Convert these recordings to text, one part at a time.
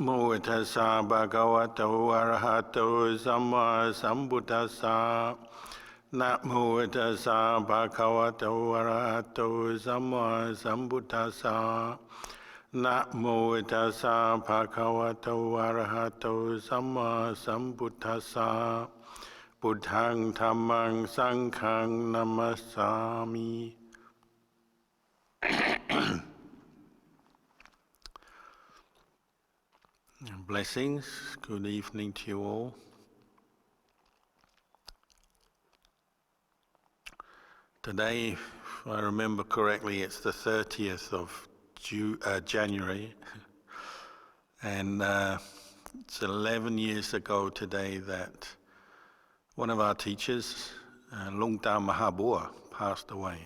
โมตัสสะภะคะวะโตอะระหะโตสัมมาสัมพุทธัสสะนะโมตัสสะภะคะวะโตอะระหะโตสัมมาสัมพุทธัสสะนะโมตัสสะภะคะวะโตอะระหะโตสัมมาสัมพุทธัสสะพุทธังธัมมังสังฆังนัมมัสสามิ Blessings, good evening to you all. Today, if I remember correctly, it's the 30th of January, and it's 11 years ago today that one of our teachers, Lungta Mahabua, passed away.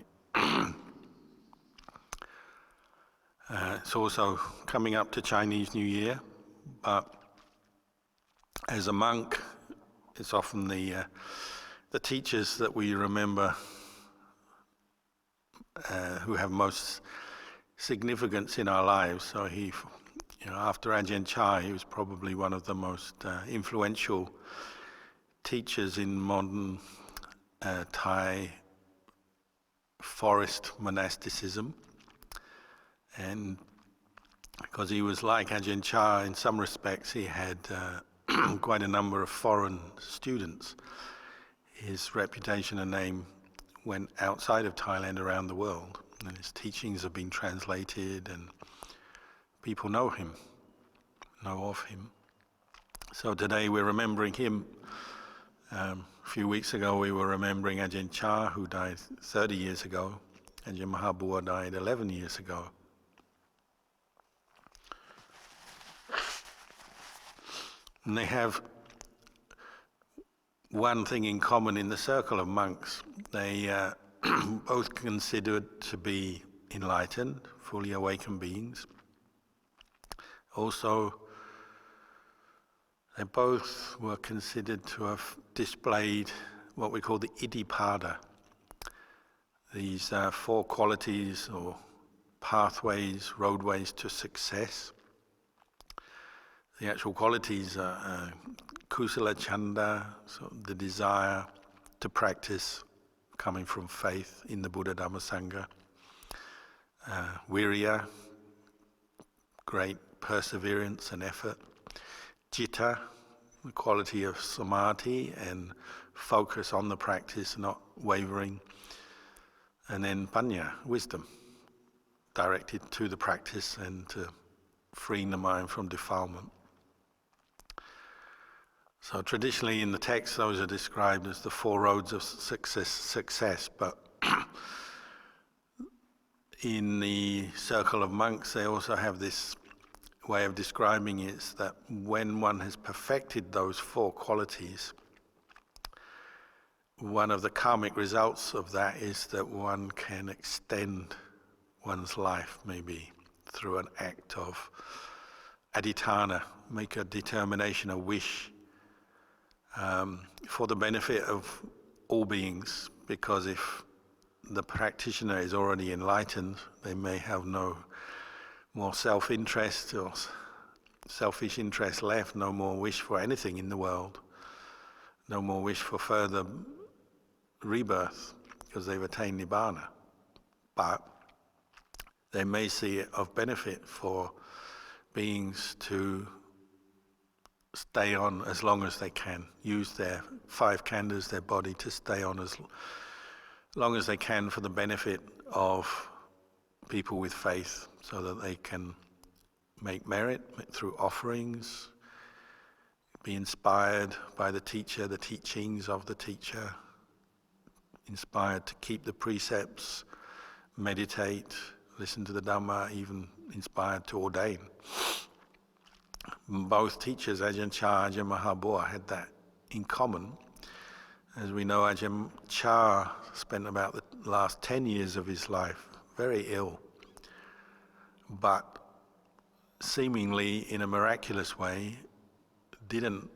It's also coming up to Chinese New Year, but as a monk, it's often the teachers that we remember who have most significance in our lives. So he, after Ajahn Chah, he was probably one of the most influential teachers in modern Thai forest monasticism. And because he was like Ajahn Chah in some respects, he had quite a number of foreign students. His reputation and name went outside of Thailand around the world, and his teachings have been translated and people know of him. So today we're remembering him. A few weeks ago we were remembering Ajahn Chah, who died 30 years ago. Ajahn Mahabua died 11 years ago. And they have one thing in common in the circle of monks. They both considered to be enlightened, fully awakened beings. Also, they both were considered to have displayed what we call the Iddhipada. These 4 qualities or pathways, roadways to success. The actual qualities are kusala chanda, so the desire to practice coming from faith in the Buddha Dhamma Sangha. Virya, great perseverance and effort. Citta, the quality of samadhi and focus on the practice, not wavering. And then panya, wisdom, directed to the practice and to freeing the mind from defilement. So traditionally in the text, those are described as the 4 roads of success, but in the circle of monks, they also have this way of describing it, that when one has perfected those 4 qualities, one of the karmic results of that is that one can extend one's life, maybe through an act of adhitthana, make a determination, a wish, for the benefit of all beings, because if the practitioner is already enlightened, they may have no more self-interest or selfish interest left, no more wish for anything in the world, no more wish for further rebirth, because they've attained Nibbana. But they may see it of benefit for beings to stay on as long as they can, use their 5 khandhas, their body, to stay on as long as they can for the benefit of people with faith, so that they can make merit through offerings, be inspired by the teacher, the teachings of the teacher, inspired to keep the precepts, meditate, listen to the Dhamma, even inspired to ordain. Both teachers, Ajahn Chah, Ajahn Mahabua, had that in common. As we know, Ajahn Chah spent about the last 10 years of his life very ill, but seemingly in a miraculous way didn't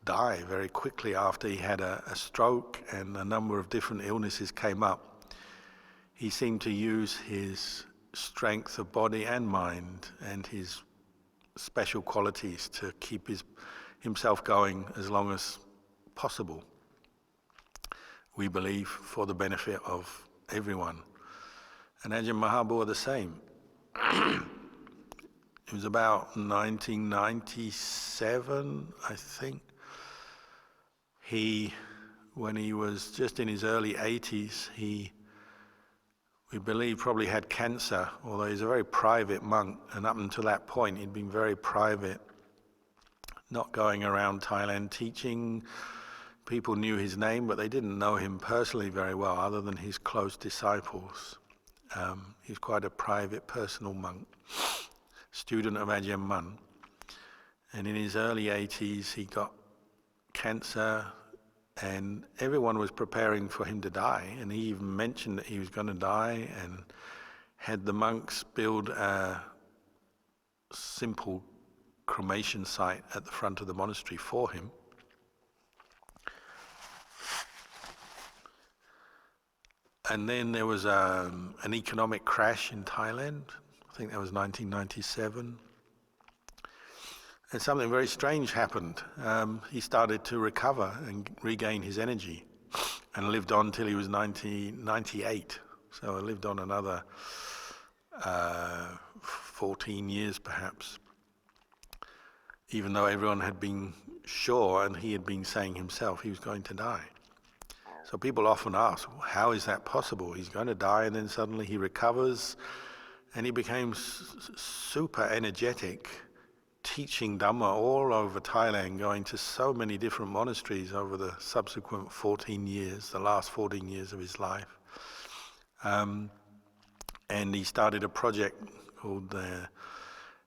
die very quickly after he had a stroke and a number of different illnesses came up. He seemed to use his strength of body and mind and his special qualities to keep himself going as long as possible. We believe for the benefit of everyone. And Ajahn Mahabua the same. It was about 1997, I think. When he was just in his early 80s, we believe probably had cancer, although he's a very private monk, and up until that point he'd been very private, not going around Thailand teaching. People knew his name, but they didn't know him personally very well, other than his close disciples. He was quite a private, personal monk, student of Ajahn Mun. And in his early 80s, he got cancer, and everyone was preparing for him to die. And he even mentioned that he was going to die, and had the monks build a simple cremation site at the front of the monastery for him. And then there was an economic crash in Thailand. I think that was 1997. And something very strange happened. He started to recover and regain his energy, and lived on till he was 98. So he lived on another 14 years perhaps, even though everyone had been sure, and he had been saying himself, he was going to die. So people often ask, how is that possible? He's going to die, and then suddenly he recovers, and he became super energetic, teaching Dhamma all over Thailand, going to so many different monasteries over the subsequent 14 years, the last 14 years of his life. And he started a project called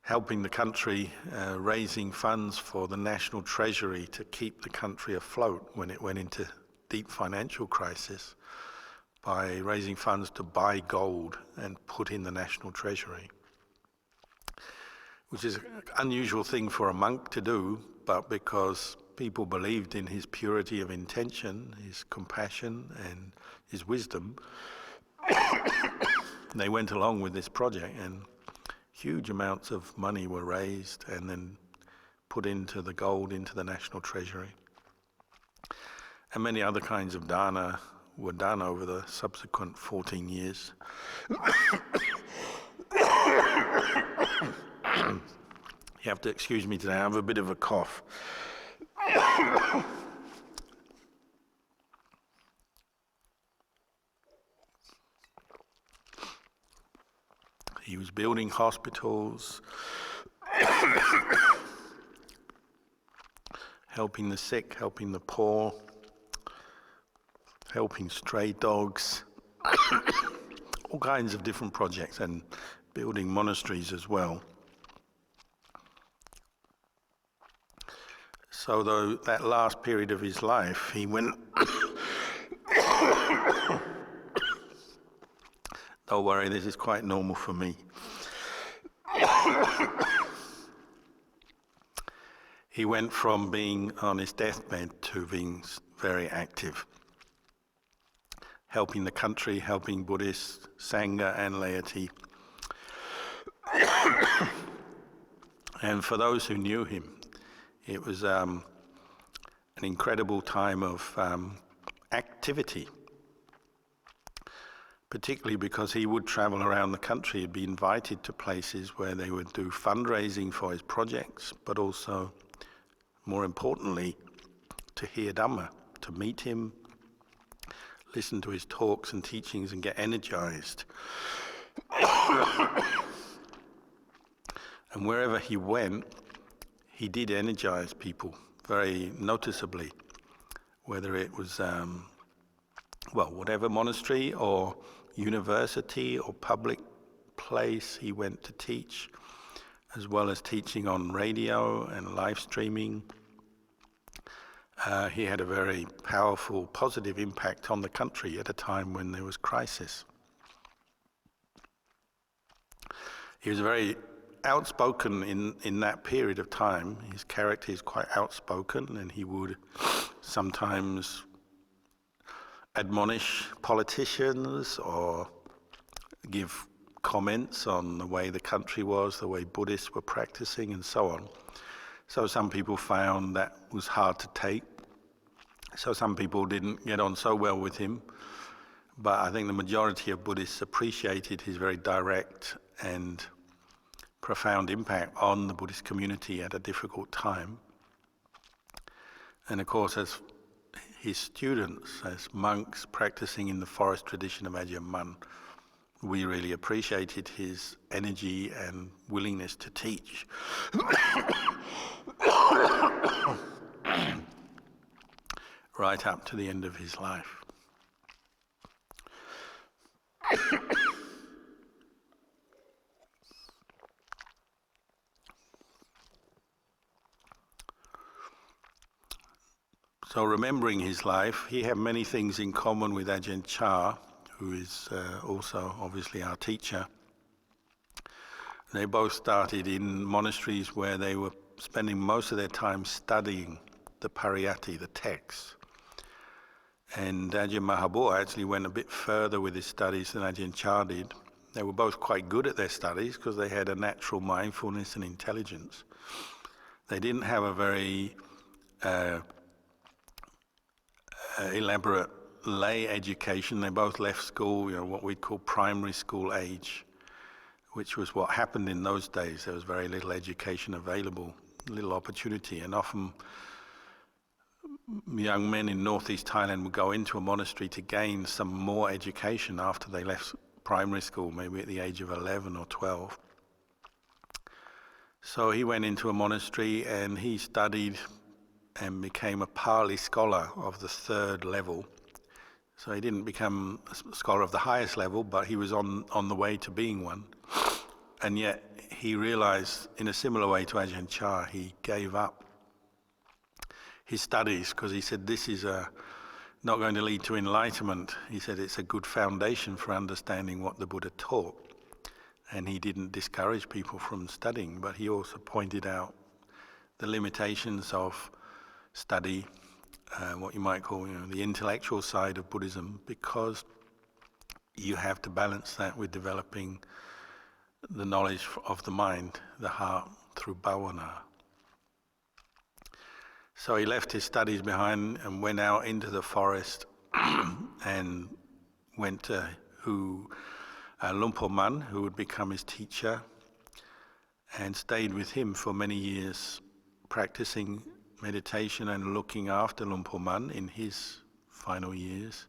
Helping the Country, raising funds for the National Treasury to keep the country afloat when it went into deep financial crisis, by raising funds to buy gold and put in the National Treasury, which is an unusual thing for a monk to do, but because people believed in his purity of intention, his compassion and his wisdom, they went along with this project, and huge amounts of money were raised and then put into the gold into the National Treasury. And many other kinds of dana were done over the subsequent 14 years. You have to excuse me today, I have a bit of a cough. He was building hospitals, helping the sick, helping the poor, helping stray dogs, all kinds of different projects, and building monasteries as well. So though that last period of his life, he went, don't worry, this is quite normal for me. He went from being on his deathbed to being very active, helping the country, helping Buddhists, Sangha and laity. And for those who knew him, it was an incredible time of activity, particularly because he would travel around the country. He'd be invited to places where they would do fundraising for his projects, but also, more importantly, to hear Dhamma, to meet him, listen to his talks and teachings and get energized. And wherever he went, he did energize people very noticeably, whether it was, whatever monastery or university or public place he went to teach, as well as teaching on radio and live streaming. He had a very powerful, positive impact on the country at a time when there was crisis. He was very outspoken in that period of time. His character is quite outspoken, and he would sometimes admonish politicians or give comments on the way the country was, the way Buddhists were practicing, and so on. So some people found that was hard to take. So some people didn't get on so well with him. But I think the majority of Buddhists appreciated his very direct and profound impact on the Buddhist community at a difficult time. And of course, as his students, as monks practicing in the forest tradition of Ajahn, we really appreciated his energy and willingness to teach. Right up to the end of his life. So remembering his life, he had many things in common with Ajahn Chah, who is also obviously our teacher. They both started in monasteries where they were spending most of their time studying the pariyatti, the texts. And Ajahn Mahabua actually went a bit further with his studies than Ajahn Chah did. They were both quite good at their studies because they had a natural mindfulness and intelligence. They didn't have a very elaborate lay education. They both left school, what we'd call primary school age, which was what happened in those days. There was very little education available, little opportunity, and often young men in northeast Thailand would go into a monastery to gain some more education after they left primary school, maybe at the age of 11 or 12. So he went into a monastery and he studied and became a Pali scholar of the 3rd level. So he didn't become a scholar of the highest level, but he was on the way to being one. And yet he realized, in a similar way to Ajahn Chah, he gave up his studies because he said, this is not going to lead to enlightenment. He said it's a good foundation for understanding what the Buddha taught. And he didn't discourage people from studying, but he also pointed out the limitations of study, what you might call the intellectual side of Buddhism, because you have to balance that with developing the knowledge of the mind, the heart, through bhavana. So he left his studies behind and went out into the forest and went to Lumpur Man, who would become his teacher, and stayed with him for many years, practicing meditation and looking after Lumpur Man in his final years,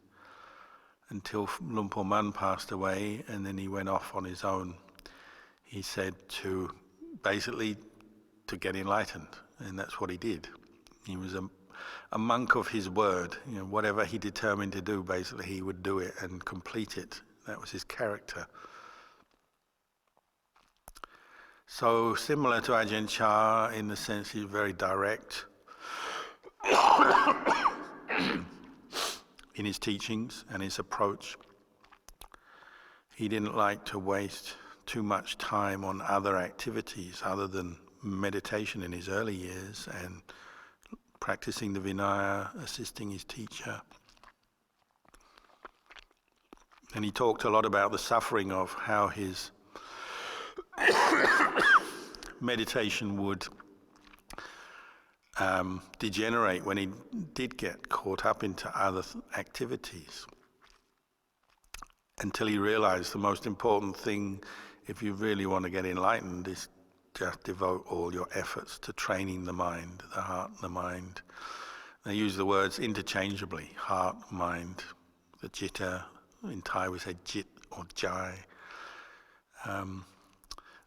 until Lumpur Man passed away, and then he went off on his own. He said to get enlightened, and that's what he did. He was a monk of his word. Whatever he determined to do, basically he would do it and complete it. That was his character. So similar to Ajahn Chah in the sense he's very direct in his teachings and his approach. He didn't like to waste too much time on other activities other than meditation in his early years and practicing the Vinaya, assisting his teacher. And he talked a lot about the suffering of how his meditation would degenerate when he did get caught up into other activities, until he realized the most important thing, if you really want to get enlightened, is just devote all your efforts to training the mind, the heart, the mind. They use the words interchangeably, heart, mind, the citta. In Thai we say jit or jai.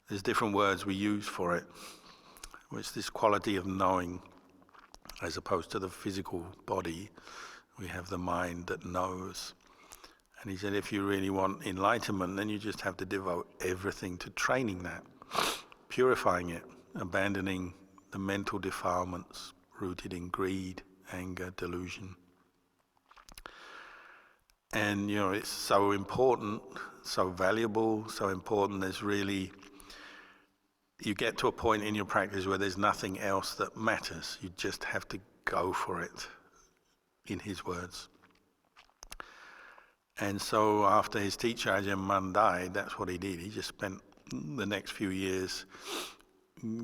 There's different words we use for it. It's this quality of knowing, as opposed to the physical body. We have the mind that knows. And he said, if you really want enlightenment, then you just have to devote everything to training that, purifying it, abandoning the mental defilements rooted in greed, anger, delusion. And it's so important, so valuable, so important. You get to a point in your practice where there's nothing else that matters. You just have to go for it, in his words. And so after his teacher Ajahn Mun died, that's what he did. He just spent the next few years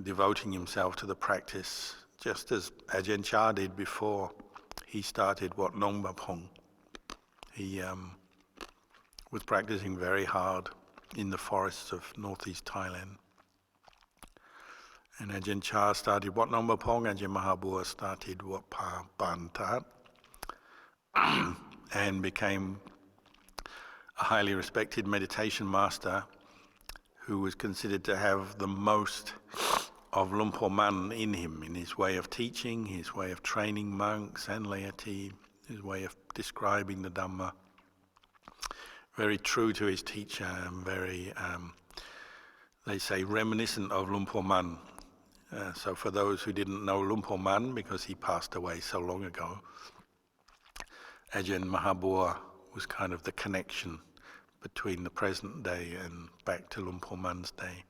devoting himself to the practice, just as Ajahn Chah did before he started Wat Nong Bapong. He was practicing very hard in the forests of northeast Thailand. And Ajahn Chah started Wat Nong Bapong, Ajahn Mahabua started Wat Pa Ban Tat, and became a highly respected meditation master who was considered to have the most of Luang Por Man in him, in his way of teaching, his way of training monks and laity, his way of describing the Dhamma. Very true to his teacher and very, they say, reminiscent of Luang Por Man. So for those who didn't know Luang Por Man, because he passed away so long ago, Ajahn Mahabua was kind of the connection between the present day and back to Luang Por Man's day.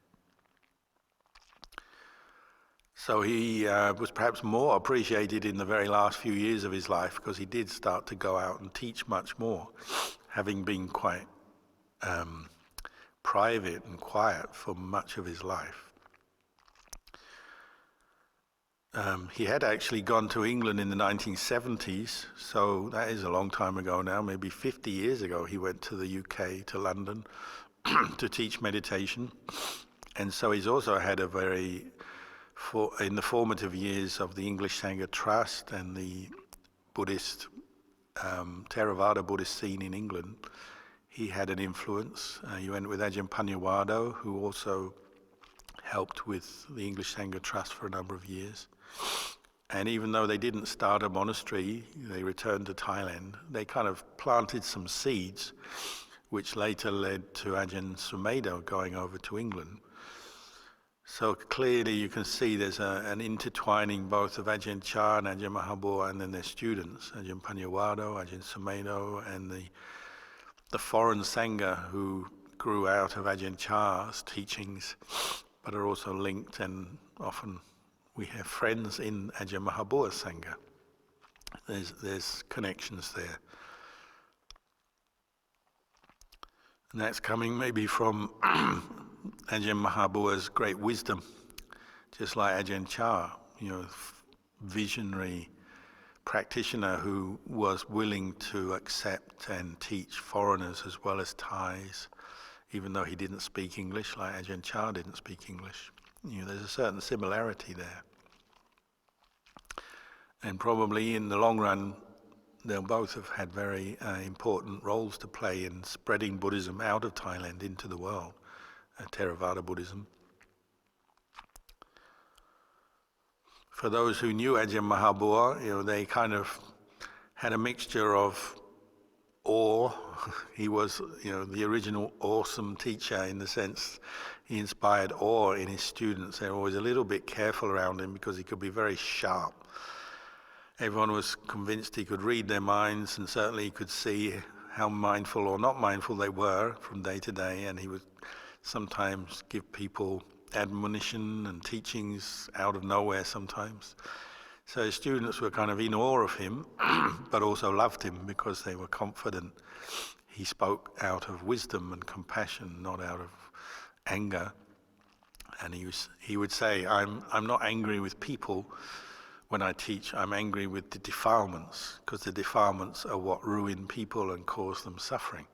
So he was perhaps more appreciated in the very last few years of his life because he did start to go out and teach much more, having been quite private and quiet for much of his life. He had actually gone to England in the 1970s, so that is a long time ago now, maybe 50 years ago. He went to the UK, to London, to teach meditation. And so he's also had a very, in the formative years of the English Sangha Trust and the Buddhist, Theravada Buddhist scene in England, he had an influence. He went with Ajahn Panyawado, who also helped with the English Sangha Trust for a number of years. And even though they didn't start a monastery, they returned to Thailand, they kind of planted some seeds, which later led to Ajahn Sumedho going over to England. So clearly you can see there's an intertwining both of Ajahn Chah and Ajahn Mahabua and then their students, Ajahn Panyawado, Ajahn Sumedho, and the foreign Sangha who grew out of Ajahn Chah's teachings, but are also linked, and often we have friends in Ajahn Mahabua's Sangha. There's connections there. And that's coming maybe from Ajahn Mahabua's great wisdom, just like Ajahn Chah, visionary practitioner who was willing to accept and teach foreigners as well as Thais, even though he didn't speak English, like Ajahn Chah didn't speak English. There's a certain similarity there. And probably in the long run, they'll both have had very important roles to play in spreading Buddhism out of Thailand into the world, Theravada Buddhism. For those who knew Ajahn Mahabua, they kind of had a mixture of awe. He was, the original awesome teacher in the sense he inspired awe in his students. They were always a little bit careful around him because he could be very sharp. Everyone was convinced he could read their minds, and certainly he could see how mindful or not mindful they were from day to day, and he would sometimes give people admonition and teachings out of nowhere sometimes. So his students were kind of in awe of him, but also loved him because they were confident he spoke out of wisdom and compassion, not out of anger. And he would say, I'm not angry with people when I teach, I'm angry with the defilements, because the defilements are what ruin people and cause them suffering.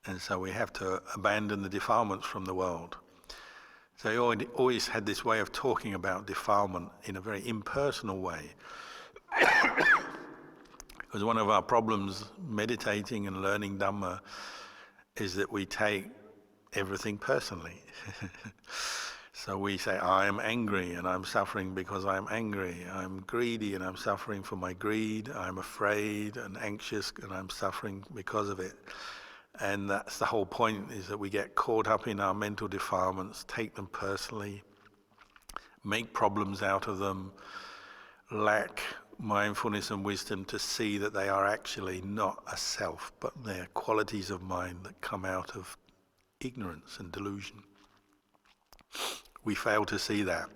And so we have to abandon the defilements from the world. So he always had this way of talking about defilement in a very impersonal way. Because one of our problems meditating and learning Dhamma is that we take everything personally. So we say, I am angry and I'm suffering because I'm angry. I'm greedy and I'm suffering for my greed. I'm afraid and anxious and I'm suffering because of it. And that's the whole point, is that we get caught up in our mental defilements, take them personally, make problems out of them, lack mindfulness and wisdom to see that they are actually not a self, but they're qualities of mind that come out of ignorance and delusion. We fail to see that.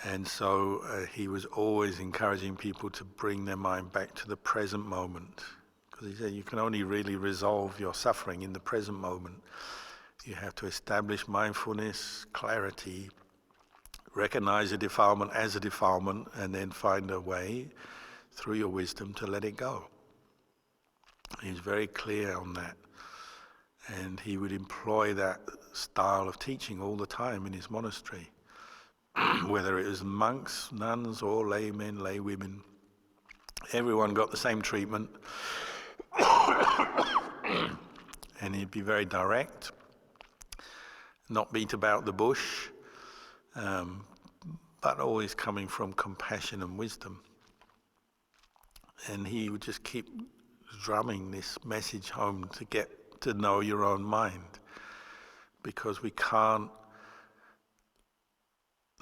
And so he was always encouraging people to bring their mind back to the present moment, because because he said you can only really resolve your suffering in the present moment. You have to establish mindfulness, clarity, recognize a defilement as a defilement, and then find a way through your wisdom to let it go. He's very clear on that. And he would employ that style of teaching all the time in his monastery. Whether it was monks, nuns, or laymen, laywomen, everyone got the same treatment. And he'd be very direct, not beat about the bush, but always coming from compassion and wisdom. And he would just keep drumming this message home to get to know your own mind, because we can't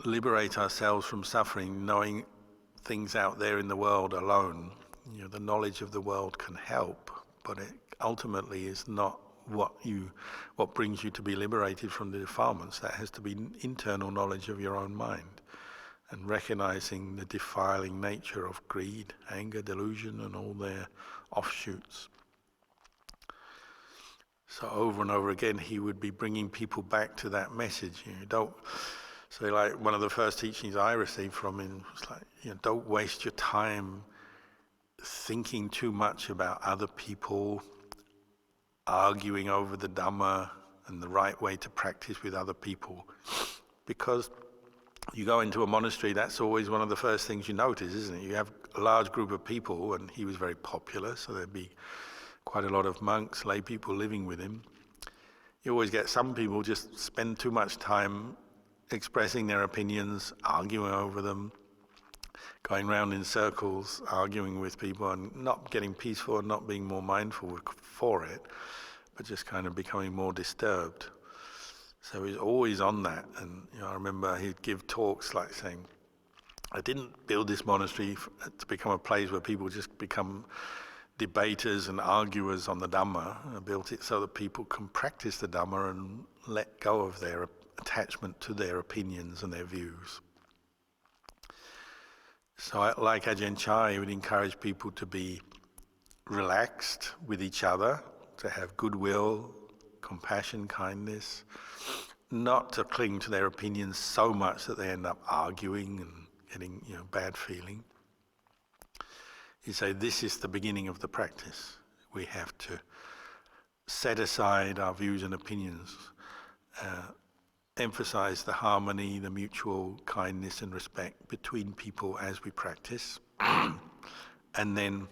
liberate ourselves from suffering knowing things out there in the world alone. You know, the knowledge of the world can help, but it ultimately is not what brings you to be liberated from the defilements. That has to be internal knowledge of your own mind, and recognizing the defiling nature of greed, anger, delusion, and all their offshoots. So over and over again, he would be bringing people back to that message. So like one of the first teachings I received from him was like, don't waste your time thinking too much about other people, arguing over the Dhamma and the right way to practice with other people. Because you go into a monastery, that's always one of the first things you notice, isn't it? You have a large group of people, and he was very popular, so there'd be quite a lot of monks, lay people living with him. You always get some people just spend too much time expressing their opinions, arguing over them, going round in circles, arguing with people, and not getting peaceful and not being more mindful for it, but just kind of becoming more disturbed. So he's always on that. And I remember he'd give talks like saying, I didn't build this monastery to become a place where people just become debaters and arguers on the Dhamma. I built it so that people can practice the Dhamma and let go of their attachment to their opinions and their views. So like Ajahn Chah, he would encourage people to be relaxed with each other, to have goodwill, compassion, kindness, not to cling to their opinions so much that they end up arguing and getting bad feeling. He said, this is the beginning of the practice. We have to set aside our views and opinions, emphasize the harmony, the mutual kindness and respect between people as we practice, and then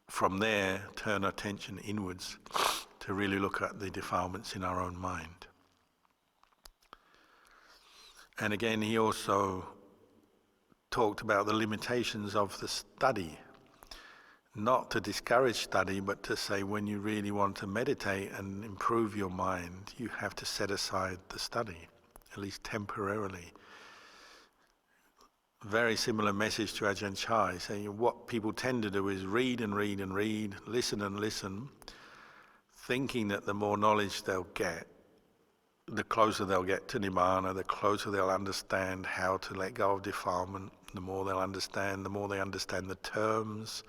from there turn our attention inwards to really look at the defilements in our own mind. And again, he also talked about the limitations of the study. Not to discourage study, but to say when you really want to meditate and improve your mind, you have to set aside the study, at least temporarily. Very similar message to Ajahn Chah, saying what people tend to do is read and read and read, listen and listen, thinking that the more knowledge they'll get, the closer they'll get to Nibbana, the closer they'll understand how to let go of defilement, the more they'll understand, the more they understand the terms,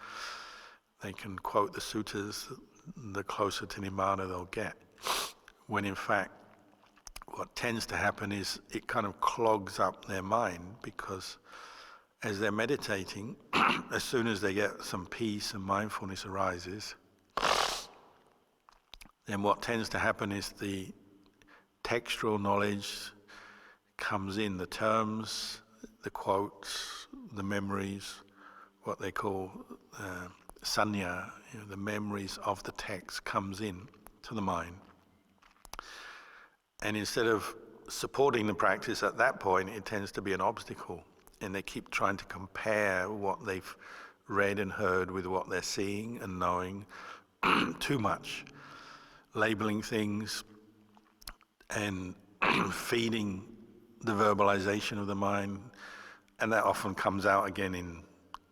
they can quote the suttas, the closer to Nibbana they'll get. When in fact, what tends to happen is it kind of clogs up their mind, because as they're meditating, as soon as they get some peace and mindfulness arises, then what tends to happen is the textual knowledge comes in, the terms, the quotes, the memories, what they call sanya, the memories of the text comes in to the mind. And instead of supporting the practice at that point, it tends to be an obstacle. And they keep trying to compare what they've read and heard with what they're seeing and knowing too much, labeling things and feeding the verbalization of the mind. And that often comes out again in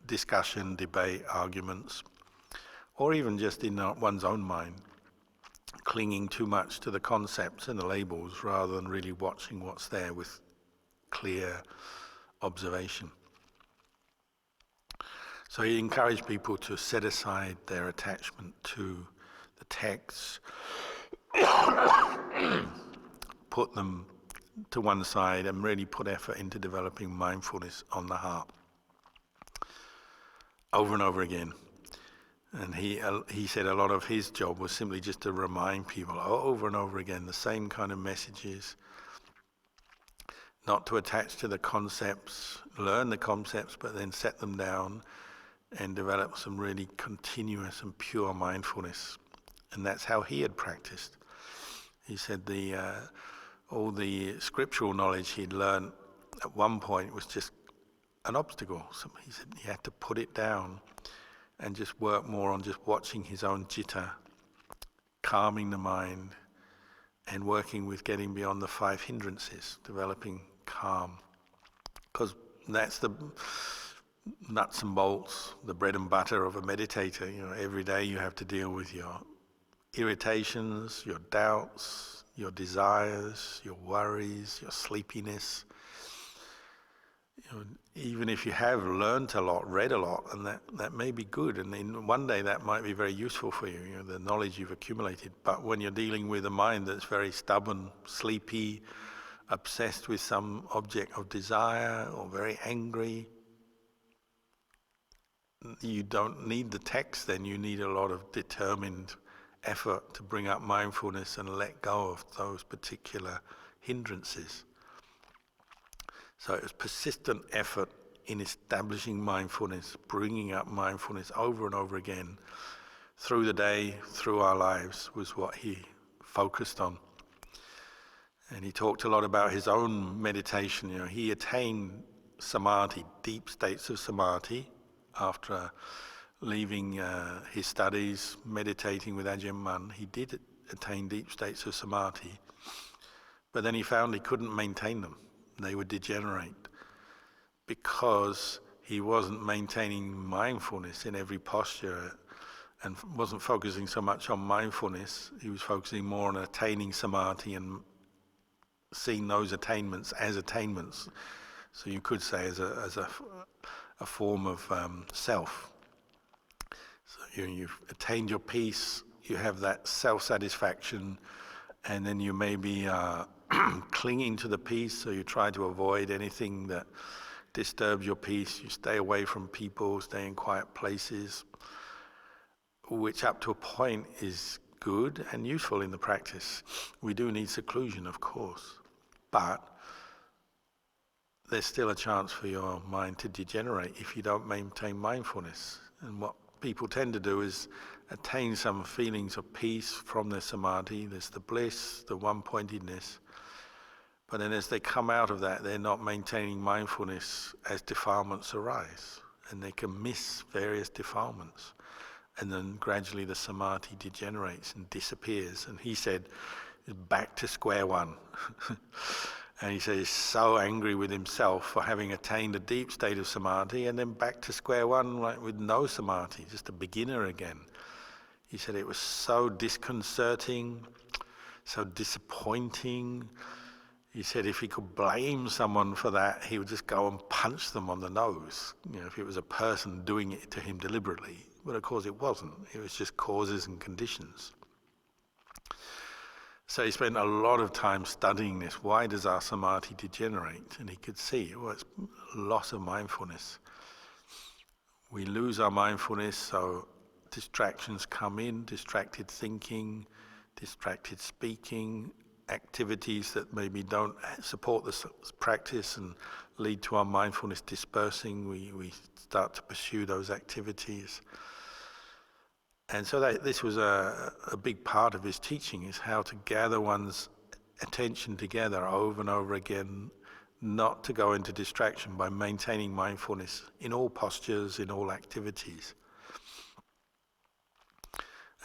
discussion, debate, arguments, or even just in one's own mind, clinging too much to the concepts and the labels rather than really watching what's there with clear observation. So he encouraged people to set aside their attachment to the texts, put them to one side and really put effort into developing mindfulness on the heart over and over again. And he said a lot of his job was simply just to remind people over and over again the same kind of messages, not to attach to the concepts, learn the concepts, but then set them down and develop some really continuous and pure mindfulness. And that's how he had practiced. He said all the scriptural knowledge he'd learned at one point was just an obstacle. So he said he had to put it down and just work more on just watching his own citta, calming the mind, and working with getting beyond the 5 hindrances, developing calm. Because that's the nuts and bolts, the bread and butter of a meditator. Every day you have to deal with your irritations, your doubts, your desires, your worries, your sleepiness. Even if you have learnt a lot, read a lot, and that may be good, and in one day that might be very useful for you, the knowledge you've accumulated. But when you're dealing with a mind that's very stubborn, sleepy, obsessed with some object of desire, or very angry, you don't need the text then. You need a lot of determined effort to bring up mindfulness and let go of those particular hindrances. So it was persistent effort in establishing mindfulness, bringing up mindfulness over and over again through the day, through our lives, was what he focused on. And he talked a lot about his own meditation. He attained samadhi, deep states of samadhi, after leaving his studies, meditating with Ajahn. He did attain deep states of samadhi, but then he found he couldn't maintain them. They would degenerate because he wasn't maintaining mindfulness in every posture and wasn't focusing so much on mindfulness. He was focusing more on attaining samadhi and seeing those attainments as attainments. So you could say as a form of self. So you've attained your peace, you have that self-satisfaction, and then you maybe clinging to the peace, so you try to avoid anything that disturbs your peace. You stay away from people, stay in quiet places, which up to a point is good and useful in the practice. We do need seclusion, of course, but there's still a chance for your mind to degenerate if you don't maintain mindfulness. And what people tend to do is attain some feelings of peace from their samadhi. There's the bliss, the one-pointedness. But then as they come out of that, they're not maintaining mindfulness as defilements arise. And they can miss various defilements. And then gradually the samadhi degenerates and disappears. And he said, it's back to square one. And he said he's so angry with himself for having attained a deep state of samadhi and then back to square one, like with no samadhi, just a beginner again. He said it was so disconcerting, so disappointing. He said if he could blame someone for that, he would just go and punch them on the nose, if it was a person doing it to him deliberately. But of course it wasn't. It was just causes and conditions. So he spent a lot of time studying this. Why does our samadhi degenerate? And he could see, it's loss of mindfulness. We lose our mindfulness, so distractions come in, distracted thinking, distracted speaking, activities that maybe don't support the practice and lead to our mindfulness dispersing. We start to pursue those activities. And so this was a big part of his teaching, is how to gather one's attention together over and over again, not to go into distraction by maintaining mindfulness in all postures, in all activities.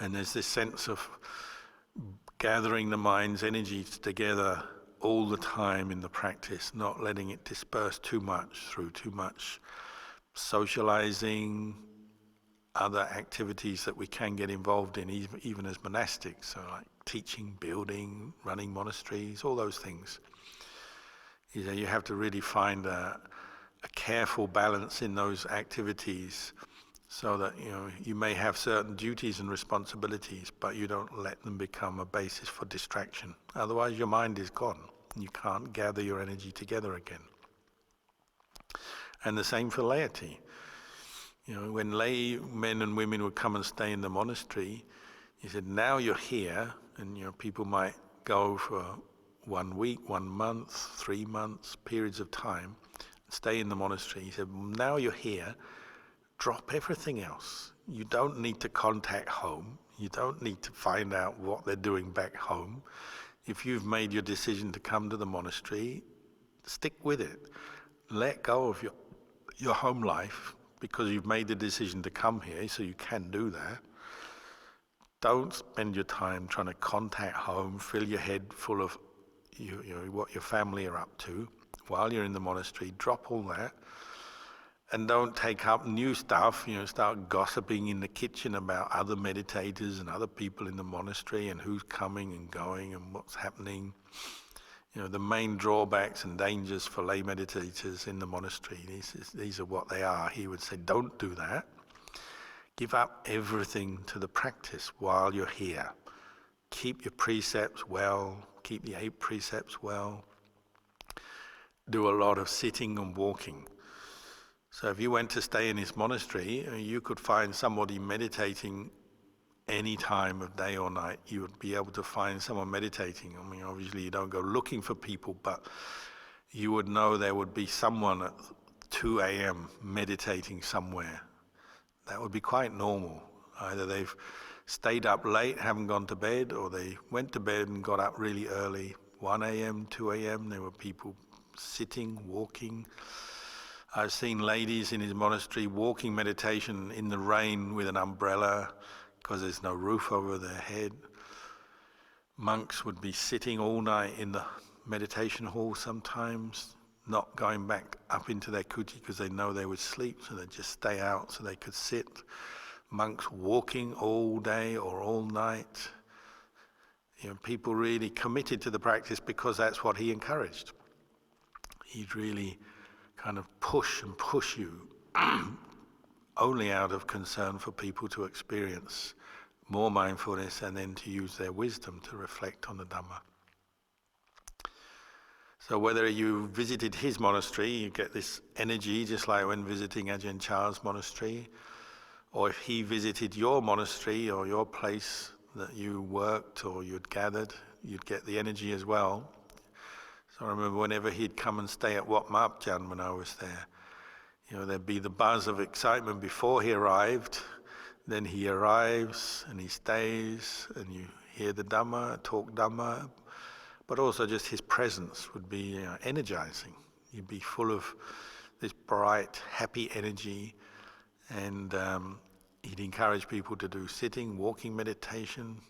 And there's this sense of gathering the mind's energies together all the time in the practice, not letting it disperse too much through too much socializing, other activities that we can get involved in, even as monastics, so like teaching, building, running monasteries, all those things. You have to really find a careful balance in those activities so that you may have certain duties and responsibilities, but you don't let them become a basis for distraction. Otherwise your mind is gone. You can't gather your energy together again. And the same for laity. When lay men and women would come and stay in the monastery, he said, now you're here, and people might go for 1 week, 1 month, 3 months, periods of time, stay in the monastery. He said, now you're here, drop everything else. You don't need to contact home. You don't need to find out what they're doing back home. If you've made your decision to come to the monastery, stick with it. Let go of your home life, because you've made the decision to come here, so you can do that. Don't spend your time trying to contact home, fill your head full of what your family are up to while you're in the monastery. Drop all that, and don't take up new stuff. Start gossiping in the kitchen about other meditators and other people in the monastery and who's coming and going and what's happening. The main drawbacks and dangers for lay meditators in the monastery, these are what they are. He would say, don't do that. Give up everything to the practice while you're here. Keep your precepts well, keep the 8 precepts well. Do a lot of sitting and walking. So if you went to stay in this monastery, you could find somebody meditating any time of day or night. You would be able to find someone meditating. Obviously you don't go looking for people, but you would know there would be someone at 2 a.m. meditating somewhere. That would be quite normal. Either they've stayed up late, haven't gone to bed, or they went to bed and got up really early. 1 a.m., 2 a.m., there were people sitting, walking. I've seen ladies in his monastery walking meditation in the rain with an umbrella, because there's no roof over their head. Monks would be sitting all night in the meditation hall sometimes, not going back up into their kuti because they know they would sleep, so they'd just stay out so they could sit. Monks walking all day or all night. People really committed to the practice because that's what he encouraged. He'd really kind of push you only out of concern for people to experience more mindfulness and then to use their wisdom to reflect on the Dhamma. So whether you visited his monastery, you get this energy just like when visiting Ajahn Chah's monastery, or if he visited your monastery or your place that you worked or you'd gathered, you'd get the energy as well. So I remember whenever he'd come and stay at Wat Mapjan when I was there, there'd be the buzz of excitement before he arrived. Then he arrives and he stays, and you hear the Dhamma, talk Dhamma, but also just his presence would be energizing. You'd be full of this bright, happy energy, and he'd encourage people to do sitting, walking meditation.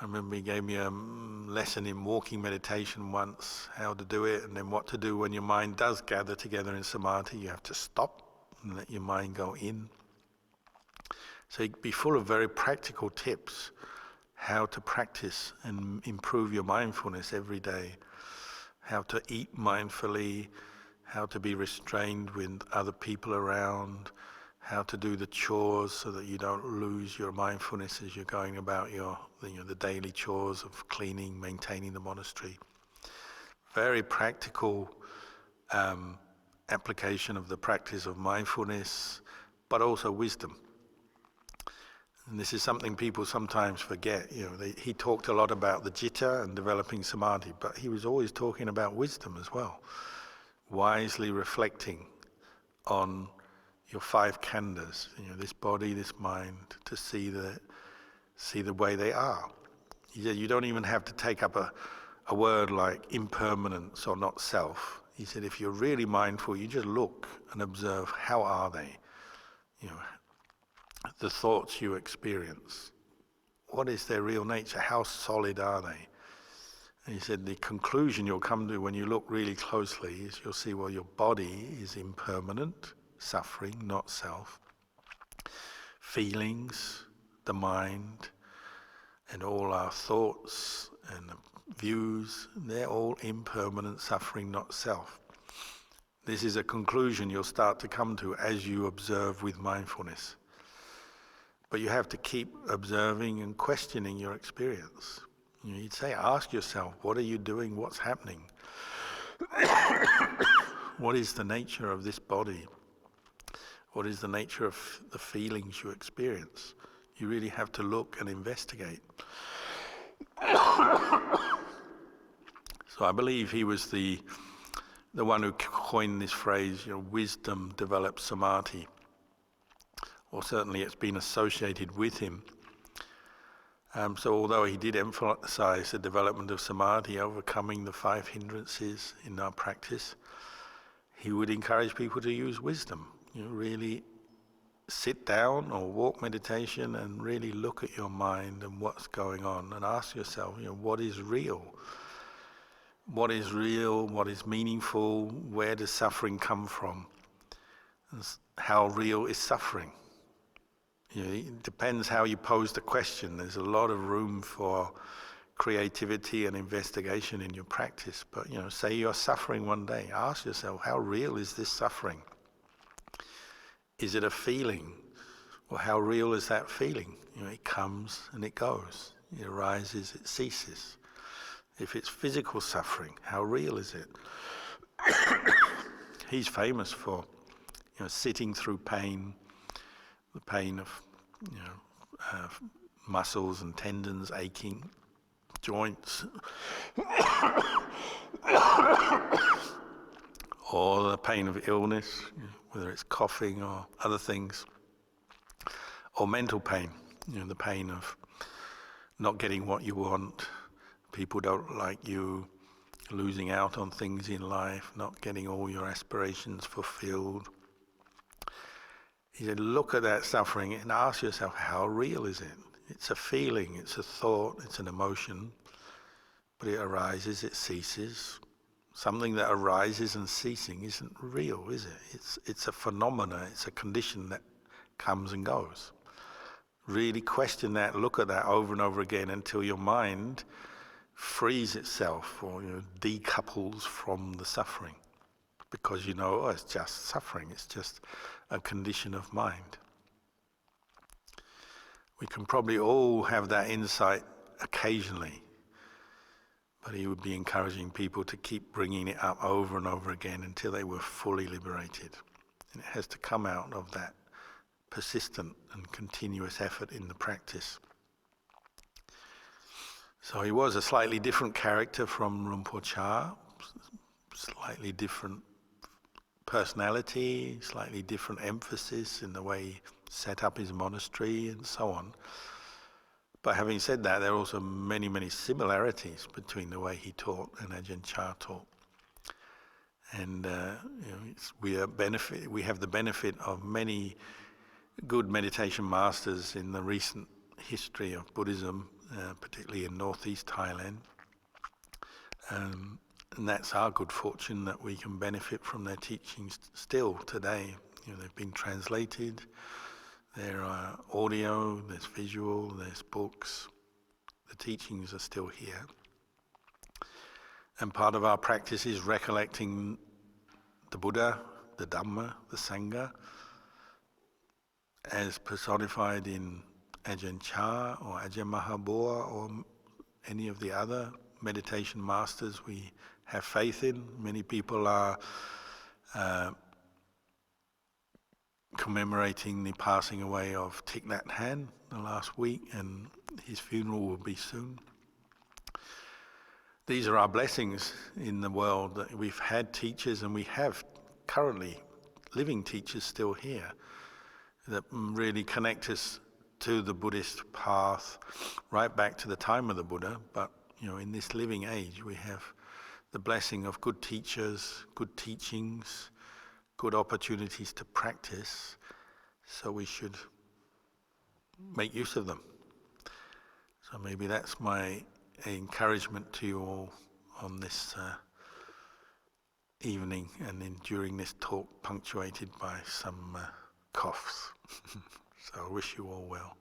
I remember he gave me a lesson in walking meditation once, how to do it, and then what to do when your mind does gather together in samadhi. You have to stop and let your mind go in. So he'd be full of very practical tips, how to practice and improve your mindfulness every day, how to eat mindfully, how to be restrained with other people around, how to do the chores so that you don't lose your mindfulness as you're going about the daily chores of cleaning, maintaining the monastery. Very practical application of the practice of mindfulness, but also wisdom. And this is something people sometimes forget. He talked a lot about the citta and developing samadhi, but he was always talking about wisdom as well. Wisely reflecting on your 5 khandhas, this body, this mind, to see the way they are. You don't even have to take up a word like impermanence or not self. He said, if you're really mindful, you just look and observe, how are they? The thoughts you experience. What is their real nature? How solid are they? And he said the conclusion you'll come to when you look really closely is you'll see, well, your body is impermanent, suffering, not self. Feelings, the mind, and all our thoughts and views, they're all impermanent, suffering, not self. This is a conclusion you'll start to come to as you observe with mindfulness. But you have to keep observing and questioning your experience. You'd say, ask yourself, what are you doing? What's happening? What is the nature of this body? What is the nature of the feelings you experience? You really have to look and investigate. So I believe he was the one who coined this phrase, wisdom develops samadhi. Or certainly it's been associated with him. So although he did emphasize the development of samadhi, overcoming the 5 hindrances in our practice, he would encourage people to use wisdom. Really sit down or walk meditation and really look at your mind and what's going on and ask yourself, what is real? What is real? What is meaningful? Where does suffering come from? And how real is suffering? It depends how you pose the question. There's a lot of room for creativity and investigation in your practice. But, say you're suffering one day. Ask yourself, how real is this suffering? Is it a feeling? Well, how real is that feeling? It comes and it goes. It arises, it ceases. If it's physical suffering, how real is it? He's famous for, sitting through pain, the pain of, muscles and tendons aching, joints, or the pain of illness, whether it's coughing or other things, or mental pain, the pain of not getting what you want, people don't like you, losing out on things in life, not getting all your aspirations fulfilled. He said, look at that suffering and ask yourself, how real is it? It's a feeling, it's a thought, it's an emotion, but it arises, it ceases. Something that arises and ceasing isn't real, is it? It's a phenomena, it's a condition that comes and goes. Really question that, look at that over and over again until your mind frees itself or decouples from the suffering. Because it's just suffering, it's just a condition of mind. We can probably all have that insight occasionally, but he would be encouraging people to keep bringing it up over and over again until they were fully liberated. And it has to come out of that persistent and continuous effort in the practice. So he was a slightly different character from Rinpoche, slightly different personality, slightly different emphasis in the way he set up his monastery and so on. But having said that, there are also many, many similarities between the way he taught and Ajahn Chah taught. And we have the benefit of many good meditation masters in the recent history of Buddhism, particularly in northeast Thailand. And that's our good fortune that we can benefit from their teachings still today. They've been translated, there are audio, there's visual, there's books. The teachings are still here. And part of our practice is recollecting the Buddha, the Dhamma, the Sangha, as personified in Ajahn Chah or Ajahn Mahabua or any of the other meditation masters we have faith in. Many people are commemorating the passing away of Thich Nhat Hanh the last week, and his funeral will be soon. These are our blessings in the world, that we've had teachers and we have currently living teachers still here that really connect us to the Buddhist path right back to the time of the Buddha. But in this living age we have the blessing of good teachers, good teachings, good opportunities to practice, so we should make use of them. So maybe that's my encouragement to you all on this evening and during this talk, punctuated by some coughs. So I wish you all well.